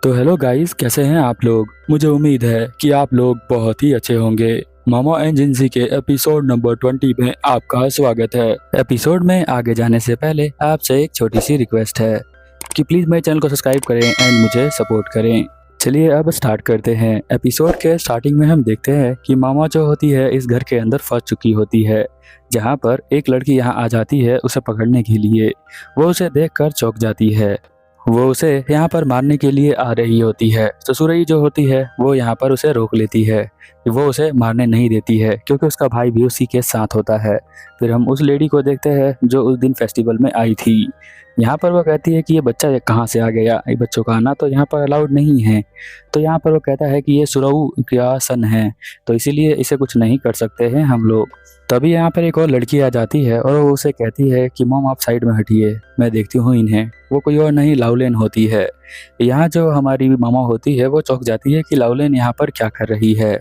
तो hello guys, कैसे हैं आप लोग। मुझे उम्मीद है कि आप लोग बहुत ही अच्छे होंगे। मामा एजेंसी के एपिसोड नंबर 20 में आपका स्वागत है। एपिसोड में आगे जाने से पहले आपसे एक छोटी सी रिक्वेस्ट है कि प्लीज़ मेरे चैनल को सब्सक्राइब करें एंड मुझे सपोर्ट करें। चलिए अब स्टार्ट करते हैं। एपिसोड के स्टार्टिंग में हम देखते हैं कि मामा जो होती है इस घर के अंदर फंस चुकी होती है, जहाँ पर एक लड़की यहाँ आ जाती है उसे पकड़ने के लिए। वो उसे देखकर चौंक जाती है। वो उसे यहाँ पर मारने के लिए आ रही होती है। तो सुरई जो होती है वो यहाँ पर उसे रोक लेती है। वो उसे मारने नहीं देती है क्योंकि उसका भाई भी उसी के साथ होता है। फिर हम उस लेडी को देखते हैं जो उस दिन फेस्टिवल में आई थी। यहाँ पर वो कहती है कि ये बच्चा कहाँ से आ गया, ये बच्चों का आना तो यहाँ पर अलाउड नहीं है। तो यहाँ पर वो कहता है कि ये सुरऊ का सन है, तो इसीलिए इसे कुछ नहीं कर सकते हैं हम लोग। तभी यहाँ पर एक और लड़की आ जाती है और वो उसे कहती है कि मॉम आप साइड में हटिए, मैं देखती हूँ इन्हें। वो कोई और नहीं लाउलेन होती है। यहाँ जो हमारी मामा होती है वो चौंक जाती है कि लाउलेन यहाँ पर क्या कर रही है।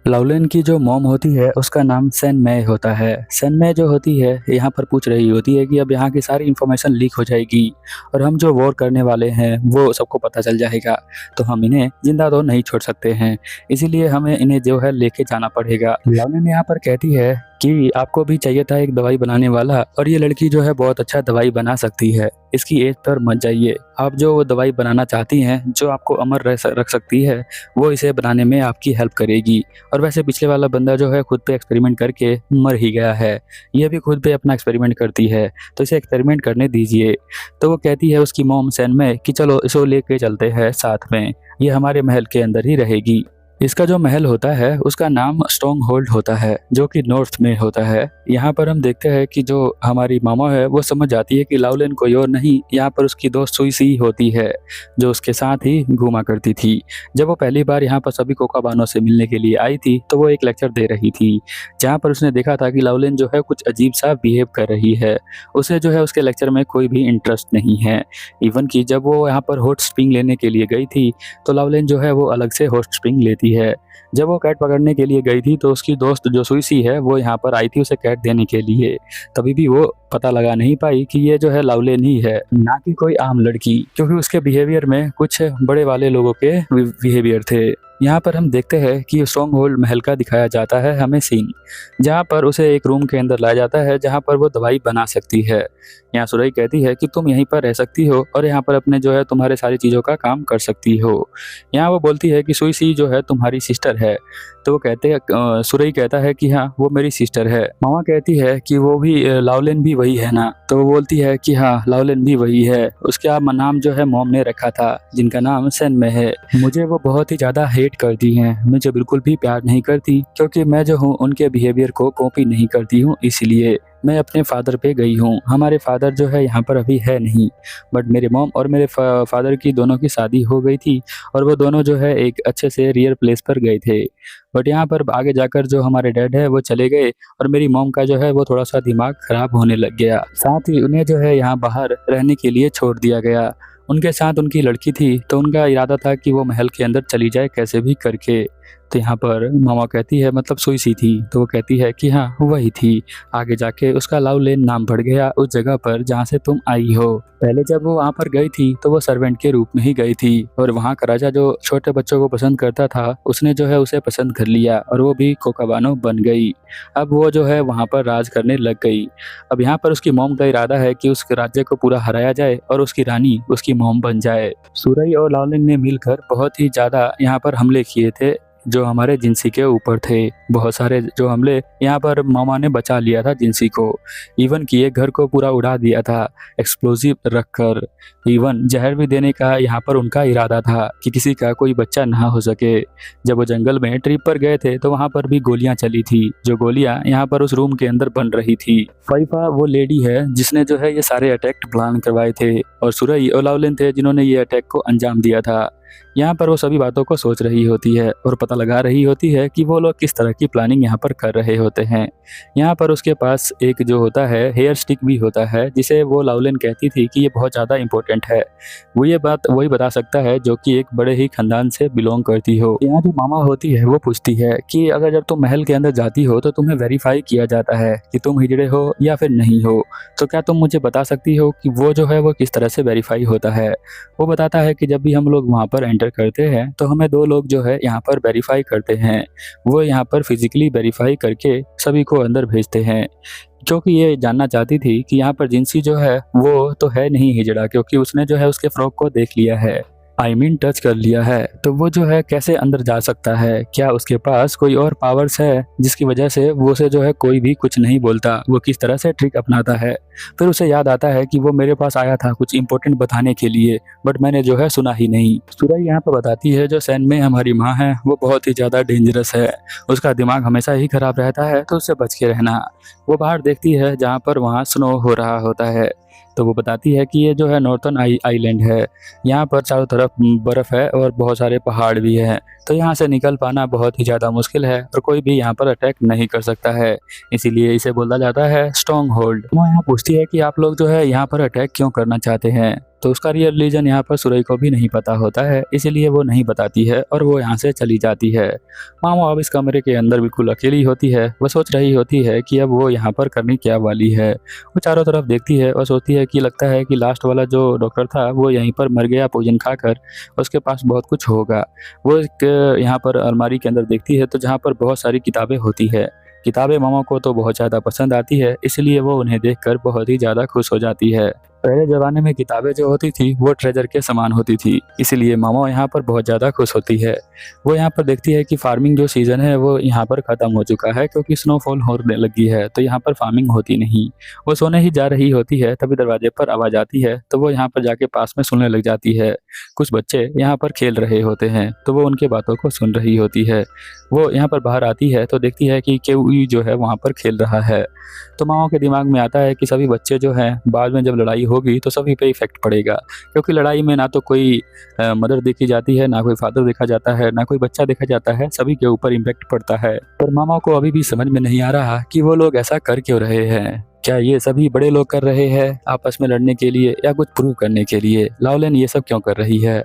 लाउलेन की जो मॉम होती है उसका नाम सेन मै होता है। सेन मै जो होती है यहाँ पर पूछ रही होती है कि अब यहाँ की सारी इन्फॉर्मेशन लीक हो जाएगी और हम जो वॉर करने वाले हैं वो सबको पता चल जाएगा, तो हम इन्हें जिंदा तो नहीं छोड़ सकते हैं, इसीलिए हमें इन्हें जो है लेके जाना पड़ेगा। लाउलेन यहाँ पर कहती है कि आपको भी चाहिए था एक दवाई बनाने वाला, और ये लड़की जो है बहुत अच्छा दवाई बना सकती है, इसकी एज पर मत जाइए। आप जो दवाई बनाना चाहती हैं जो आपको अमर रख सकती है, वो इसे बनाने में आपकी हेल्प करेगी। और वैसे पिछले वाला बंदा जो है खुद पे एक्सपेरिमेंट करके मर ही गया है, ये भी खुद पे अपना एक्सपेरिमेंट करती है, तो इसे एक्सपेरिमेंट करने दीजिए। तो वो कहती है उसकी मॉम सेन में कि चलो इसको लेके चलते हैं साथ में, ये हमारे महल के अंदर ही रहेगी। इसका जो महल होता है उसका नाम स्ट्रॉन्ग होल्ड होता है, जो कि नॉर्थ में होता है। यहाँ पर हम देखते हैं कि जो हमारी मामा है वो समझ जाती है कि लाउलेन कोई और नहीं, यहाँ पर उसकी दोस्त सुई होती है जो उसके साथ ही घूमा करती थी। जब वो पहली बार यहाँ पर सभी कोकाबानों से मिलने के लिए आई थी तो वो एक लेक्चर दे रही थी, जहाँ पर उसने देखा था कि लाउलेन जो है कुछ अजीब सा बिहेव कर रही है। उसे जो है उसके लेक्चर में कोई भी इंटरेस्ट नहीं है। इवन कि जब वो यहाँ पर हॉट स्प्रिंग लेने के लिए गई थी तो लाउलेन जो है वो अलग से हॉट स्प्रिंग लेती है। जब वो कैट पकड़ने के लिए गई थी तो उसकी दोस्त जो सुई है वो यहाँ पर आई थी उसे कैट देने के लिए, तभी भी वो पता लगा नहीं पाई कि ये जो है लाउलेन ही है, ना कि कोई आम लड़की, क्योंकि उसके बिहेवियर में कुछ बड़े वाले लोगों के बिहेवियर थे। यहाँ पर हम देखते हैं कि स्ट्रॉन्ग होल्ड महल का दिखाया जाता है हमें सीन, जहाँ पर उसे एक रूम के अंदर लाया जाता है जहाँ पर वो दवाई बना सकती है। यहाँ सुरई कहती है कि तुम यहीं पर रह सकती हो और यहाँ पर अपने जो है तुम्हारे सारी चीज़ों का काम कर सकती हो। यहाँ वो बोलती है कि सुई जो है तुम्हारी सिस्टर है, तो वो कहते हैं, सुरई कहता है कि हाँ वो मेरी सिस्टर है। मामा कहती है कि वो भी लाउलेन भी वही है ना, तो वो बोलती है कि हाँ लाउलेन भी वही है। उसका नाम जो है मॉम ने रखा था जिनका नाम सेन में है। मुझे वो बहुत ही ज़्यादा हेट करती हैं, मुझे बिल्कुल भी प्यार नहीं करती, क्योंकि मैं जो हूँ उनके बिहेवियर को कॉपी नहीं करती हूँ, इसलिए मैं अपने फादर पे गई हूँ। हमारे फादर जो है यहाँ पर अभी है नहीं, बट मेरे मॉम और मेरे फादर की दोनों की शादी हो गई थी और वो दोनों जो है एक अच्छे से रियल प्लेस पर गए थे। बट यहाँ पर आगे जाकर जो हमारे डैड है वो चले गए और मेरी मॉम का जो है वो थोड़ा सा दिमाग खराब होने लग गया। साथ ही उन्हें जो है यहाँ बाहर रहने के लिए छोड़ दिया गया। उनके साथ उनकी लड़की थी, तो उनका इरादा था कि वो महल के अंदर चली जाए कैसे भी करके। तो यहाँ पर मामा कहती है, मतलब सुई थी, तो वो कहती है कि हाँ वही थी। आगे जाके उसका लाउलेन नाम बढ़ गया उस जगह पर जहाँ से तुम आई हो। पहले जब वो वहाँ पर गई थी तो वो सर्वेंट के रूप में ही गई थी, और वहाँ का राजा जो छोटे बच्चों को पसंद करता था उसने जो है उसे पसंद कर लिया और वो भी कोकाबानो बन गई। अब वो जो है वहाँ पर राज करने लग गई। अब यहाँ पर उसकी मॉम का इरादा है कि उस राज्य को पूरा हराया जाए और उसकी रानी उसकी मॉम बन जाए। सुरई और लाउलेन ने मिलकर बहुत ही ज़्यादा यहाँ पर हमले किए थे जो हमारे जिंसी के ऊपर थे। बहुत सारे जो हमले यहाँ पर मामा ने बचा लिया था जिंसी को। इवन कि ये घर को पूरा उड़ा दिया था एक्सप्लोजिव रखकर। इवन जहर भी देने का यहाँ पर उनका इरादा था कि किसी का कोई बच्चा ना हो सके। जब वो जंगल में ट्रिप पर गए थे तो वहाँ पर भी गोलियाँ चली थी, जो गोलियाँ यहाँ पर उस रूम के अंदर बन रही थी। फईफा वो लेडी है जिसने जो है ये सारे अटैक प्लान करवाए थे, और सुरई और लाउलेन थे जिन्होंने ये अटैक को अंजाम दिया था। यहाँ पर वो सभी बातों को सोच रही होती है और पता लगा रही होती है कि वो लोग किस तरह की प्लानिंग यहाँ पर कर रहे होते हैं। यहाँ पर उसके पास एक जो होता है हेयर स्टिक भी होता है, जिसे वो लाउलेन कहती थी कि ये बहुत ज़्यादा इंपॉर्टेंट है। वो ये बात वही बता सकता है जो कि एक बड़े ही खानदान से बिलोंग करती हो। यहाँ जो मामा होती है वो पूछती है कि अगर जब तुम महल के अंदर जाती हो तो तुम्हें वेरीफाई किया जाता है कि तुम हिजड़े हो या फिर नहीं हो, तो क्या तुम मुझे बता सकती हो कि वो जो है वो किस तरह से वेरीफाई होता है। वो बताता है कि जब भी हम लोग वहाँ पर एंटर करते हैं तो हमें 2 लोग जो है यहाँ पर वेरीफाई करते हैं। वो यहाँ पर फिजिकली वेरीफाई करके सभी को अंदर भेजते हैं, क्योंकि ये जानना चाहती थी कि यहाँ पर जिनसी जो है वो तो है नहीं हिजड़ा, क्योंकि उसने जो है उसके फ्रॉक को देख लिया है, टच कर लिया है। तो वो जो है कैसे अंदर जा सकता है? क्या उसके पास कोई और पावर्स है जिसकी वजह से वो उसे जो है कोई भी कुछ नहीं बोलता? वो किस तरह से ट्रिक अपनाता है? फिर उसे याद आता है कि वो मेरे पास आया था कुछ इंपॉर्टेंट बताने के लिए, बट मैंने जो है सुना ही नहीं। सुरई यहाँ पर बताती है जो सैन में हमारी माँ है वो बहुत ही ज़्यादा डेंजरस है, उसका दिमाग हमेशा ही खराब रहता है, तो उससे बच के रहना। वो बाहर देखती है जहाँ पर वहाँ स्नो हो रहा होता है, तो वो बताती है कि ये जो है नॉर्थर्न आइलैंड है, यहाँ पर चारों तरफ बर्फ़ है और बहुत सारे पहाड़ भी हैं, तो यहाँ से निकल पाना बहुत ही ज़्यादा मुश्किल है और कोई भी यहाँ पर अटैक नहीं कर सकता है, इसीलिए इसे बोला जाता है स्ट्रॉन्ग होल्ड। वो यहाँ पूछती है कि आप लोग जो है यहाँ पर अटैक क्यों करना चाहते हैं, तो उसका रियल रीज़न यहाँ पर सुरई को भी नहीं पता होता है, इसीलिए वो नहीं बताती है और वो यहाँ से चली जाती है। मामा अब इस कमरे के अंदर बिल्कुल अकेली होती है, वो सोच रही होती है कि अब वो यहाँ पर करने क्या वाली है। वो चारों तरफ देखती है और सोचती है कि लगता है कि लास्ट वाला जो डॉक्टर था वो यहीं पर मर गया पॉइजन खाकर, उसके पास बहुत कुछ होगा। वो एक यहाँ पर अलमारी के अंदर देखती है तो जहाँ पर बहुत सारी किताबें होती है। किताबें मामा को तो बहुत ज़्यादा पसंद आती है, इसलिए वो उन्हें देखकर बहुत ही ज़्यादा खुश हो जाती है। पहले ज़माने में किताबें जो होती थी वो ट्रेजर के समान होती थी, इसलिए मामा यहाँ पर बहुत ज़्यादा खुश होती है। वो यहाँ पर देखती है कि फार्मिंग जो सीज़न है वो यहाँ पर ख़त्म हो चुका है, क्योंकि स्नोफॉल होने लगी है, तो यहाँ पर फार्मिंग होती नहीं। वो सोने ही जा रही होती है, तभी दरवाजे पर आवाज़ आती है, तो वो यहाँ पर जाके पास में सुनने लग जाती है। कुछ बच्चे यहाँ पर खेल रहे होते हैं, तो वो उनके बातों को सुन रही होती है। वो यहाँ पर बाहर आती है तो देखती है कि केवी जो है वहाँ पर खेल रहा है, तो मामा के दिमाग में आता है कि सभी बच्चे जो हैं बाद में जब लड़ाई होगी तो सभी पे इफेक्ट पड़ेगा, क्योंकि लड़ाई में ना तो कोई मदर देखी जाती है, ना कोई फादर देखा जाता है, ना कोई बच्चा देखा जाता है, सभी के ऊपर इम्पैक्ट पड़ता है। पर मामा को अभी भी समझ में नहीं आ रहा कि वो लोग ऐसा कर क्यों रहे हैं। क्या ये सभी बड़े लोग कर रहे हैं आपस में लड़ने के लिए या कुछ प्रूव करने के लिए? लाओलिन ये सब क्यों कर रही है?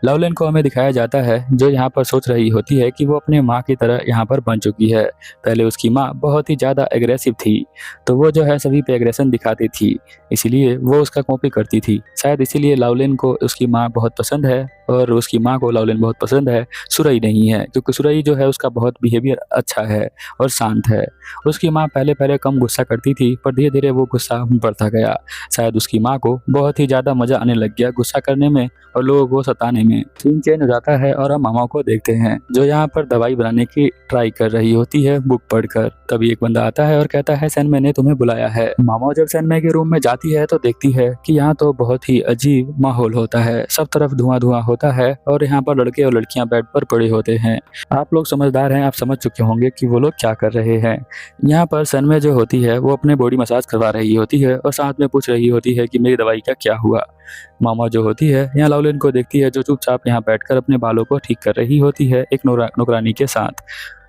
लाओलिन को हमें दिखाया जाता है जो यहाँ पर सोच रही होती है कि वो अपने माँ की तरह यहाँ पर बन चुकी है। पहले उसकी माँ बहुत ही ज़्यादा एग्रेसिव थी, तो वो जो है सभी पे एग्रेशन दिखाती थी, इसीलिए वो उसका कॉपी करती थी। शायद इसीलिए लाओलिन को उसकी माँ बहुत पसंद है और उसकी माँ को लाओलिन बहुत पसंद है, सुरई नहीं है, क्योंकि सुरई जो है उसका बहुत बिहेवियर अच्छा है और शांत है। उसकी माँ पहले पहले कम गुस्सा करती थी, पर धीरे धीरे वो गुस्सा बढ़ता गया। शायद उसकी माँ को बहुत ही ज़्यादा मज़ा आने लग गया गुस्सा करने में और लोगों को सताने में। सीन चेंज हो जाता है और हम मामा को देखते हैं जो यहाँ पर दवाई बनाने की ट्राई कर रही होती है बुक पढ़कर। तभी एक बंदा आता है और कहता है सैन मैंने तुम्हें बुलाया है। मामा जब सैन के रूम में जाती है तो देखती है कि यहाँ तो बहुत ही अजीब माहौल होता है, सब तरफ धुआं धुआं होता है और यहाँ पर लड़के और लड़कियां बेड पर पड़े होते हैं। आप लोग समझदार हैं, आप समझ चुके होंगे कि वो लोग क्या कर रहे हैं। यहाँ पर सैन जो होती है वो अपने बॉडी मसाज करवा रही होती है और साथ में पूछ रही होती है कि मेरी दवाई का क्या हुआ। मामा जो होती है यहाँ लाओलिन को देखती है जो चुपचाप यहाँ बैठकर अपने बालों को ठीक कर रही होती है एक नौकरानी के साथ।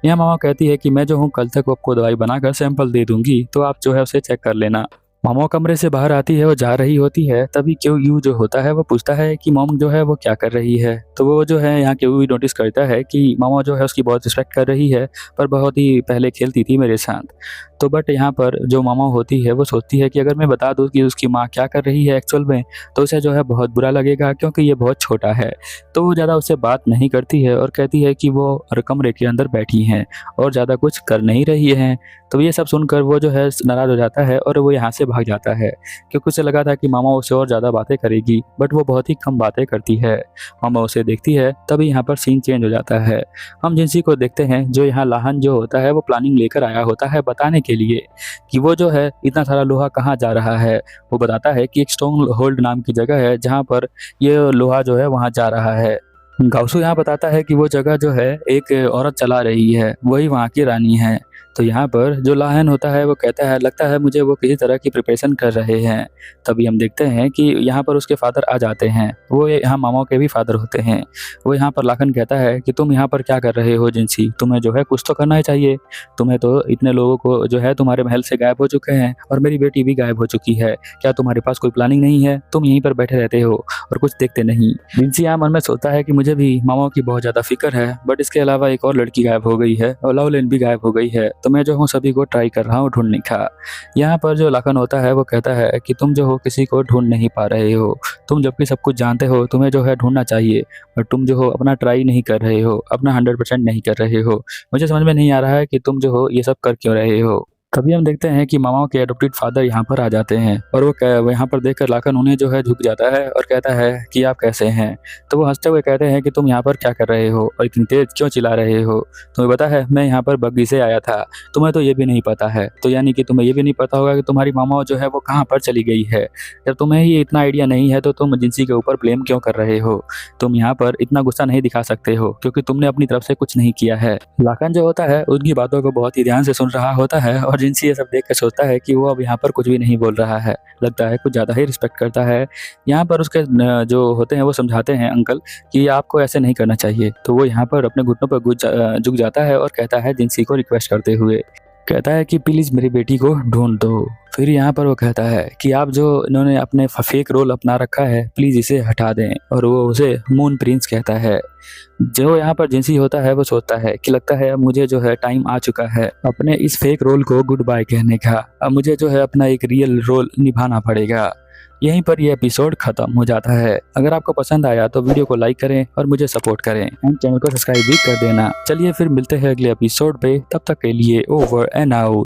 यहाँ मामा कहती है कि मैं जो हूँ कल तक आपको दवाई बनाकर सैंपल दे दूंगी, तो आप जो है उसे चेक कर लेना। मामा कमरे से बाहर आती है, वो जा रही होती है, तभी क्यू यू जो होता है वो पूछता है कि मॉम जो है वो क्या कर रही है। तो वो जो है यहाँ क्यू नोटिस करता है कि मामा जो है उसकी बहुत रिस्पेक्ट कर रही है, पर बहुत ही पहले खेलती थी मेरे साथ। तो बट यहाँ पर जो मामा होती है वो सोचती है कि अगर मैं बता दूँ कि उसकी माँ क्या कर रही है एक्चुअल में, तो उसे जो है बहुत बुरा लगेगा, क्योंकि ये बहुत छोटा है। तो वो ज़्यादा उससे बात नहीं करती है और कहती है कि वो कमरे के अंदर बैठी हैं और ज़्यादा कुछ कर नहीं रही हैं। तो ये सब सुनकर वो जो है नाराज़ हो जाता है और वो यहाँ से भाग जाता है, क्योंकि उसे लगा था कि मामा उससे और ज़्यादा बातें करेगी, बट वो बहुत ही कम बातें करती है। मामा उसे देखती है, तभी यहाँ पर सीन चेंज हो जाता है। हम जिनसी को देखते हैं जो यहाँ लाहन जो होता है वो प्लानिंग लेकर आया होता है बताने के लिए कि वो जो है इतना सारा लोहा कहाँ जा रहा है। वो बताता है कि एक स्ट्रॉन्ग होल्ड नाम की जगह है जहाँ पर ये लोहा जो है वहाँ जा रहा है। गाउसू यहाँ बताता है कि वो जगह जो है एक औरत चला रही है, वही वहाँ की रानी है। तो यहाँ पर जो लाहन होता है वो कहता है लगता है मुझे वो किसी तरह की प्रिपरेशन कर रहे हैं। तभी हम देखते हैं कि यहाँ पर उसके फादर आ जाते हैं, वो यहाँ मामा के भी फादर होते हैं। वो यहाँ पर लाखन कहता है कि तुम यहाँ पर क्या कर रहे हो जिनसी, तुम्हें जो है कुछ तो करना ही चाहिए। तुम्हें तो इतने लोगों को जो है तुम्हारे महल से गायब हो चुके हैं और मेरी बेटी भी गायब हो चुकी है, क्या तुम्हारे पास कोई प्लानिंग नहीं है? तुम यहीं पर बैठे रहते हो और कुछ देखते नहीं। जिनसी यहाँ मन में सोचता है कि मुझे मुझे भी मामाओं की बहुत ज़्यादा फिक्र है, बट इसके अलावा एक और लड़की गायब हो गई है और लवलिन भी गायब हो गई है, तो मैं जो हूँ सभी को ट्राई कर रहा हूँ ढूंढने का। यहाँ पर जो लाखन होता है वो कहता है कि तुम जो हो किसी को ढूंढ नहीं पा रहे हो, तुम जबकि सब कुछ जानते हो, तुम्हें जो है ढूंढना चाहिए, बट तुम जो हो अपना ट्राई नहीं कर रहे हो, अपना 100% नहीं कर रहे हो। मुझे समझ में नहीं आ रहा है कि तुम जो हो ये सब कर क्यों रहे हो। तभी हम देखते हैं कि मामाओं के एडॉप्टेड फादर यहाँ पर आ जाते हैं और वो यहाँ पर देखकर लाखन उन्हें जो है झुक जाता है और कहता है कि आप कैसे हैं। तो वो हंसते हुए कहते हैं कि तुम यहाँ पर क्या कर रहे हो और इतनी तेज क्यों चिल्ला रहे हो। तुम्हें पता है मैं यहाँ पर बग्गी से आया था, तुम्हें तो ये भी नहीं पता है। तो यानी कि तुम्हें ये भी नहीं पता होगा कि तुम्हारी मामाओं जो है वो कहाँ पर चली गई है। जब तुम्हें ही इतना आइडिया नहीं है तो तुम जिंसी के ऊपर ब्लेम क्यों कर रहे हो। तुम यहाँ पर इतना गुस्सा नहीं दिखा सकते हो क्योंकि तुमने अपनी तरफ से कुछ नहीं किया है। लाखन जो होता है उनकी बातों को बहुत ही ध्यान से सुन रहा होता है और जिनसी ये सब देख कर सोचता है कि वो अब यहाँ पर कुछ भी नहीं बोल रहा है, लगता है कुछ ज़्यादा ही रिस्पेक्ट करता है। यहाँ पर उसके जो होते हैं वो समझाते हैं अंकल कि आपको ऐसे नहीं करना चाहिए। तो वो यहाँ पर अपने घुटनों पर झुक जाता है और कहता है जिनसी को रिक्वेस्ट करते हुए, कहता है कि प्लीज़ मेरी बेटी को ढूंढ दो। फिर यहाँ पर वो कहता है कि आप जो इन्होंने अपने फेक रोल अपना रखा है प्लीज़ इसे हटा दें, और वो उसे मून प्रिंस कहता है। जो यहाँ पर जिंसी होता है वो सोचता है कि लगता है अब मुझे जो है टाइम आ चुका है अपने इस फेक रोल को गुड बाय कहने का। अब मुझे जो है अपना एक रियल रोल निभाना पड़ेगा। यहीं पर ये एपिसोड खत्म हो जाता है। अगर आपको पसंद आया तो वीडियो को लाइक करें और मुझे सपोर्ट करें एंड चैनल को सब्सक्राइब भी कर देना। चलिए फिर मिलते हैं अगले एपिसोड पे, तब तक के लिए ओवर एंड आउट।